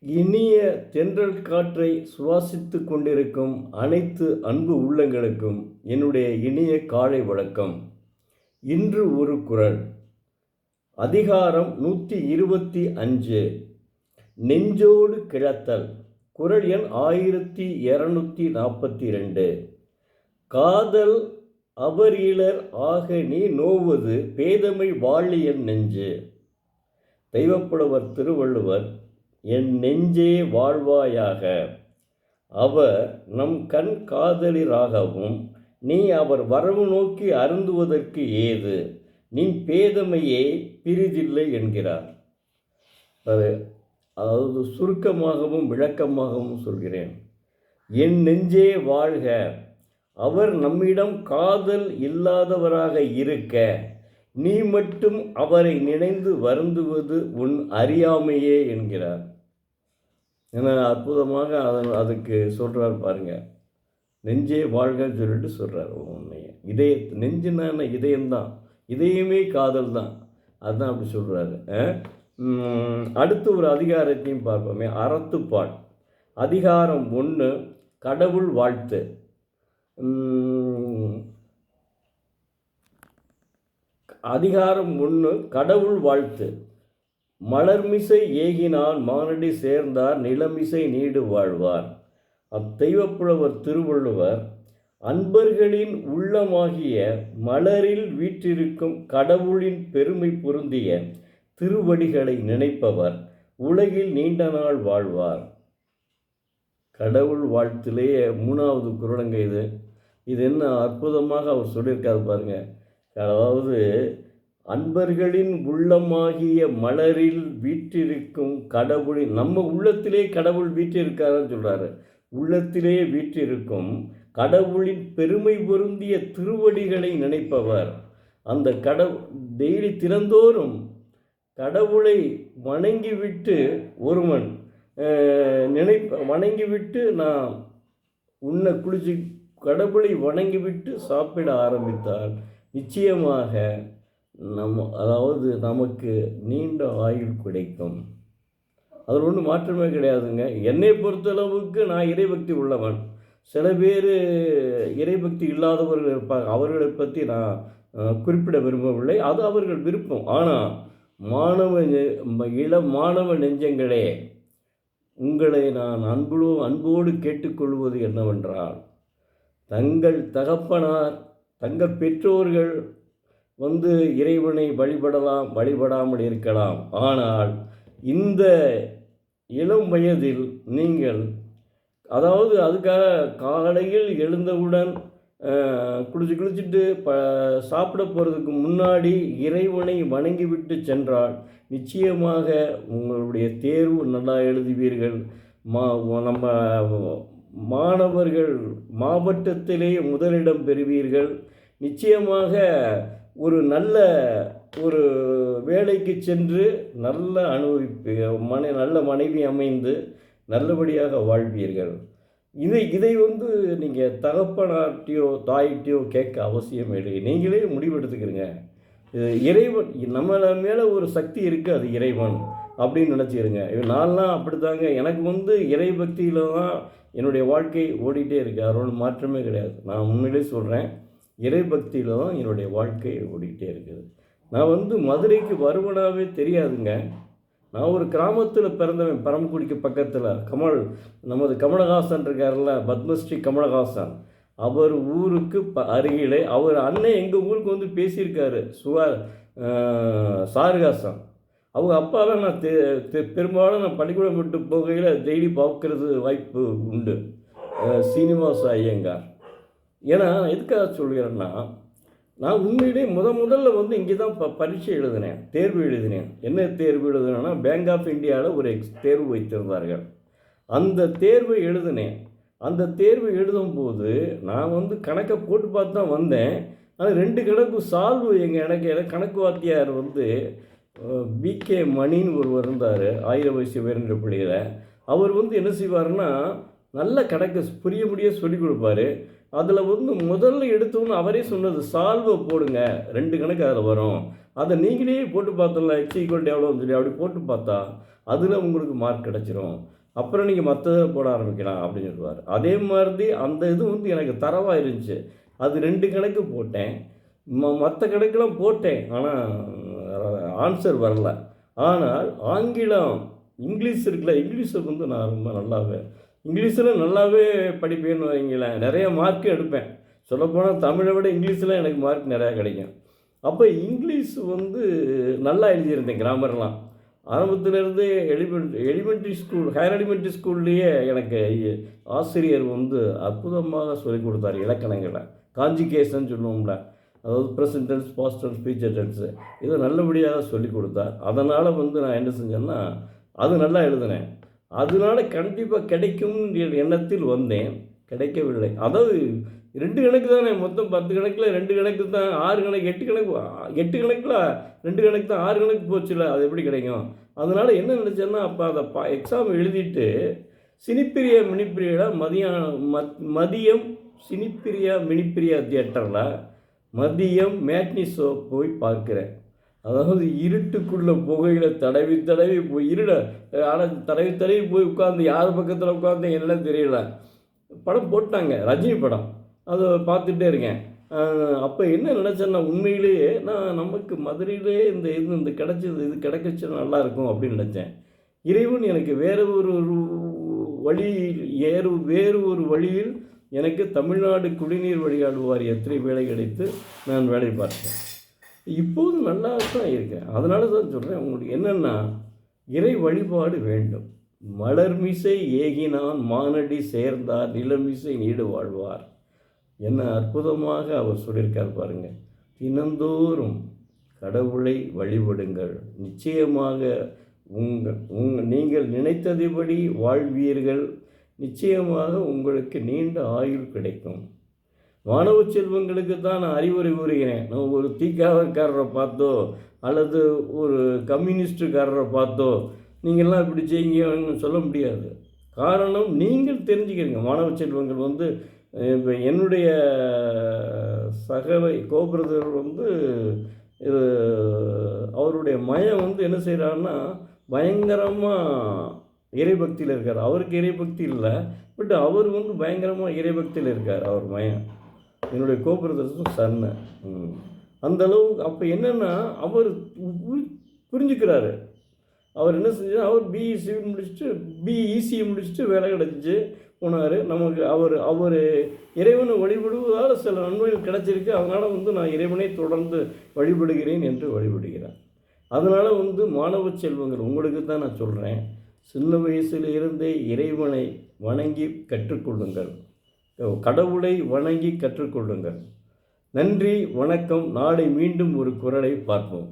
இனிய தென்றல் காற்றை சுவாசித்து கொண்டிருக்கும் அனைத்து அன்பு உள்ளங்களுக்கும் என்னுடைய இனிய காலை வணக்கம். இன்று ஒரு குறள். அதிகாரம் 125, நெஞ்சோடு கிளத்தல். குறள் எண் 1242. காதல் அவரிலர் ஆக நீ நோவது பேதமை வாழியன் நெஞ்சு. தெய்வப்புலவர் திருவள்ளுவர், என் நெஞ்சே வாழ்வாயாக, அவர் நம் கண் காதலிராகவும் நீ அவர் வரவு நோக்கி அருந்துவதற்கு ஏது, நின் பேதமையே பிரிதில்லை என்கிறார். அதாவது சுருக்கமாகவும் விளக்கமாகவும் சொல்கிறேன். என் நெஞ்சே வாழ்க, அவர் நம்மிடம் காதல் இல்லாதவராக இருக்க நீ மட்டும் அவரை நினைந்து வருந்துவது உன் அறியாமையே என்கிறார். ஏன்னா அற்புதமாக அதுக்கு சொல்கிறார் பாருங்க. நெஞ்சே வாழ்கன்னு சொல்லிட்டு சொல்கிறார். உண்மையை நெஞ்சுனா இதயம்தான், இதயமே காதல் தான். அதுதான் அப்படி சொல்கிறாரு. அடுத்து ஒரு அதிகாரத்தையும் பார்ப்போமே. அறத்துப்பால். அதிகாரம் 1, கடவுள் வாழ்த்து. அதிகாரம் 1, கடவுள் வாழ்த்து. மலர்மிசை ஏகினான் மானடி சேர்ந்தார் நிலமிசை நீடு வாழ்வார். அத்தெய்வப்புலவர் திருவள்ளுவர், அன்பர்களின் உள்ளமாகிய மலரில் வீற்றிருக்கும் கடவுளின் பெருமை பொருந்திய திருவடிகளை நினைப்பவர் உலகில் நீண்ட நாள் வாழ்வார். கடவுள் வாழ்த்திலேயே 3வது குறளுங்க இது. இது என்ன அற்புதமாக அவர் சொல்லியிருக்காரு பாருங்க. அதாவது அன்பர்களின் உள்ளமாகிய மலரில் வீற்றிருக்கும் கடவுளின், நம்ம உள்ளத்திலே கடவுள் வீற்றிருக்காருன்னு சொல்கிறாரு. உள்ளத்திலே வீற்றிருக்கும் கடவுளின் பெருமை பொருந்திய திருவடிகளை நினைப்பவர். அந்த டெய்லி தினந்தோறும் கடவுளை வணங்கிவிட்டு ஒருவன் வணங்கிவிட்டு நான் குளிச்சு கடவுளை வணங்கிவிட்டு சாப்பிட ஆரம்பித்தால் நிச்சயமாக அதாவது நமக்கு நீண்ட ஆயுள் கிடைக்கும். அதில் ஒன்றும் மாற்றமே கிடையாதுங்க. என்னை பொறுத்தளவுக்கு நான் இறைபக்தி உள்ளவன். சில பேர் இறைபக்தி இல்லாதவர்கள் இருப்பாங்க. அவர்களை பற்றி நான் குறிப்பிட விரும்பவில்லை, அது அவர்கள் விருப்பம். ஆனால் மாணவ நெஞ்சங்களே, உங்களை நான் அன்போடு கேட்டுக்கொள்வது என்னவென்றால், தங்கள் தகப்பனார் தங்கள் பெற்றோர்கள் இறைவனை வழிபடாமல் இருக்கலாம். ஆனால் இந்த இளம் வயதில் நீங்கள், அதாவது அதுக்காக காலையில் எழுந்தவுடன் குளிச்சுட்டு சாப்பிட போகிறதுக்கு முன்னாடி இறைவனை வணங்கிவிட்டு சென்றால் நிச்சயமாக உங்களுடைய தேர்வு நல்லா எழுதுவீர்கள். நம்ம மாணவர்கள் மாவட்டத்திலே முதலிடம் பெறுவீர்கள். நிச்சயமாக ஒரு நல்ல வேலைக்கு சென்று நல்ல நல்ல மனைவி அமைந்து நல்லபடியாக வாழ்வீர்கள். இதை நீங்கள் தகப்பனார்ட்டையோ தாயிட்டையோ கேட்க அவசியம் இல்லை. நீங்களே முடிவெடுத்துக்கிறீங்க. இறைவன் நம்ம மேலே ஒரு சக்தி இருக்குது, அது இறைவன் அப்படின்னு நினச்சிக்கிறேங்க. நான்லாம் அப்படித்தாங்க. எனக்கு இறை பக்தியில் தான் என்னுடைய வாழ்க்கை ஓடிட்டே இருக்குது. அதோட மாற்றமே கிடையாது. நான் உண்மையிலே சொல்கிறேன், இறை பக்தியில் தான் என்னுடைய வாழ்க்கை ஓடிக்கிட்டே இருக்குது. நான் மதுரைக்கு வருவனாவே தெரியாதுங்க. நான் ஒரு கிராமத்தில் பிறந்தவன், பரமக்குடிக்கு பக்கத்தில். நமது கமலஹாசன் இருக்கார்ல, பத்மஸ்ரீ கமலஹாசன், அவர் ஊருக்கு அருகிலே அவர் அண்ணன் எங்கள் ஊருக்கு பேசியிருக்காரு. சாருகாசன் அவங்க அப்பாவை நான் பெரும்பாலும் நான் பள்ளிக்கூடம் விட்டு போகையில் டெய்லி பார்க்கறது வாய்ப்பு உண்டு, சீனிவாச ஐயங்கார். ஏன்னா எதுக்காக சொல்கிறேன்னா, நான் உண்மையிலே முதல்ல இங்கே தான் பரீட்சை எழுதினேன், தேர்வு எழுதினேன். என்ன தேர்வு எழுதினேன்னா, பேங்க் ஆஃப் இந்தியாவில் ஒரு தேர்வு வைத்திருந்தார்கள். அந்த தேர்வை எழுதினேன். அந்த தேர்வு எழுதும்போது நான் கணக்கை போட்டு பார்த்து தான் வந்தேன். ஆனால் 2 கணக்கு சால்வு எனக்கு கணக்கு வாத்தியார் பிகே மணின்னு ஒருவர் இருந்தார், 1000 வயசு உயர்ந்த பிள்ளையில். அவர் என்ன செய்வார்னா, நல்ல கணக்கு புரிய சொல்லிக் கொடுப்பார். அதில் வந்து முதல்ல எடுத்தோன்னு அவரே சொன்னது சால்வை போடுங்க, 2 கணக்கு அதில் வரும், அதை நீங்களே போட்டு பார்த்தோம்ல எக்ஸ் ஈக்குவல் எவ்வளோன்னு சொல்லி அப்படி போட்டு பார்த்தா அதில் உங்களுக்கு மார்க் கிடச்சிரும், அப்புறம் நீங்கள் மற்றதை போட ஆரம்பிக்கலாம் அப்படின்னு சொல்லுவார். அதே மாதிரி அந்த இது வந்து எனக்கு தரவாக இருந்துச்சு. அது 2 கணக்கு போட்டேன், மற்ற கணக்கெல்லாம் போட்டேன், ஆனால் ஆன்சர் வரல. ஆனால் ஆங்கிலம் இங்கிலீஷ் இருக்குல்ல, இங்கிலீஷை வந்து நான் ரொம்ப நல்லாவே இங்கிலீஷில் நல்லாவே படிப்பேன்னு வைங்களேன், நிறைய மார்க்கும் எடுப்பேன். சொல்லப்போனால் தமிழை விட இங்கிலீஷில் எனக்கு மார்க் நிறையா கிடைக்கும். அப்போ இங்கிலீஷ் வந்து நல்லா எழுதியிருந்தேன், கிராமர்லாம் ஆரம்பத்திலேருந்தே. எலிமெண்ட்ரி ஸ்கூல், ஹையர் எலிமெண்ட்ரி ஸ்கூல்லையே எனக்கு ஆசிரியர் வந்து அற்புதமாக சொல்லிக் கொடுத்தார் இலக்கணங்களை. காஞ்சிகேஷன் சொல்லுவோம்ல, அதாவது present tense, past tense, future tense, இதை நல்லபடியாக சொல்லிக் கொடுத்தார். அதனால் வந்து நான் என்ன செஞ்சேன்னா அது நல்லா எழுதினேன். அதனால கண்டிப்பாக கிடைக்கும் எண்ணத்தில் வந்தேன், கிடைக்கவில்லை. அதாவது 2 கணக்கு தானே, மொத்தம் 10 கணக்கில் 2 கணக்கு தான், 6 கணக்கு 8 கணக்கு, 8 கணக்கில் 2 கணக்கு தான், 6 கணக்கு போச்சுல, அது எப்படி கிடைக்கும்? அதனால் என்ன நினச்சேன்னா அப்போ அதை எக்ஸாம் எழுதிட்டு சினிப்பிரியா மினிப்பிரியாவில் மதியம் சினிப்பிரியா மினிப்பிரியா தியேட்டரில் மதியம் மேட்னி ஷோ போய் பார்க்குறேன். அதாவது இருட்டுக்குள்ளே புகையில தடவி தடவி போய் ஆனால் தடவி தடவி போய் உட்காந்து யார் பக்கத்தில் உட்காந்து என்னன்னு தெரியல. படம் போட்டாங்க, ரஜினி படம், அதை பார்த்துட்டே இருக்கேன். அப்போ என்ன நினச்சேன்னா உண்மையிலேயே நான் நமக்கு மதுரையிலே இந்த கிடச்சது, இது கிடைக்கச்சு நல்லாயிருக்கும் அப்படின்னு நினச்சேன். இறைவன் எனக்கு வேறு ஒரு வழியில் எனக்கு தமிழ்நாடு குடிநீர் வடிகால் வாரியத்தில் வேலை கிடைத்து நான் வேலை பார்த்தேன். இப்போது நல்லா தான் இருக்கேன். அதனால தான் சொல்கிறேன், உங்களுக்கு என்னென்னா இறை வழிபாடு வேண்டும். மலர்மிசை ஏகினான் மானடி சேர்ந்தார் நிலமிசை நீடு வாழ்வார். என்ன அற்புதமாக அவர் சொல்லியிருக்கார் பாருங்கள். தினந்தோறும் கடவுளை வழிபடுங்கள், நிச்சயமாக நீங்கள் நினைத்ததுபடி வாழ்வீர்கள், நிச்சயமாக உங்களுக்கு நீண்ட ஆயுள் கிடைக்கும். மாணவ செல்வங்களுக்கு தான் நான் அறிவுரை கூறுகிறேன். நான் ஒரு தீக்காவக்காரரை பார்த்தோ அல்லது ஒரு கம்யூனிஸ்டுக்காரரை பார்த்தோ நீங்கள்லாம் இப்படி செய்யுங்கன்னு சொல்ல முடியாது. காரணம், நீங்கள் தெரிஞ்சுக்கிறீங்க. மாணவ செல்வங்கள் வந்து இப்போ என்னுடைய சகவை கோபிரதர் வந்து இது அவருடைய மயம் வந்து என்ன செய்கிறாருன்னா பயங்கரமாக இறைபக்தியில் இருக்கார். அவருக்கு இறைபக்தி இல்லை, பட் அவர் வந்து பயங்கரமாக இறைபக்தியில் இருக்கார். அவர் மயம் என்னுடைய கோபுரதர்ஸும் சன்ன அந்தளவு. அப்போ என்னென்னா அவர் புரிஞ்சுக்கிறாரு. அவர் என்ன செஞ்சார், அவர் பிஇசி முடிச்சுட்டு பிஇசியை முடிச்சுட்டு வேலை கிடச்சி போனார். நமக்கு அவர் இறைவனை வழிபடுவதால் சில நன்மைகள் கிடச்சிருக்கு. அதனால் வந்து நான் இறைவனை தொடர்ந்து வழிபடுகிறேன் என்று வழிபடுகிறார். அதனால் வந்து மாணவ செல்வங்கள் உங்களுக்கு தான் நான் சொல்கிறேன், சின்ன வயசில் இருந்தே இறைவனை வணங்கி கற்றுக்கொள்ளுங்கள், கடவுளை வணங்கி கற்றுக்கொள்ளுங்கள். நன்றி, வணக்கம். நாளை மீண்டும் ஒரு குறளை பார்ப்போம்.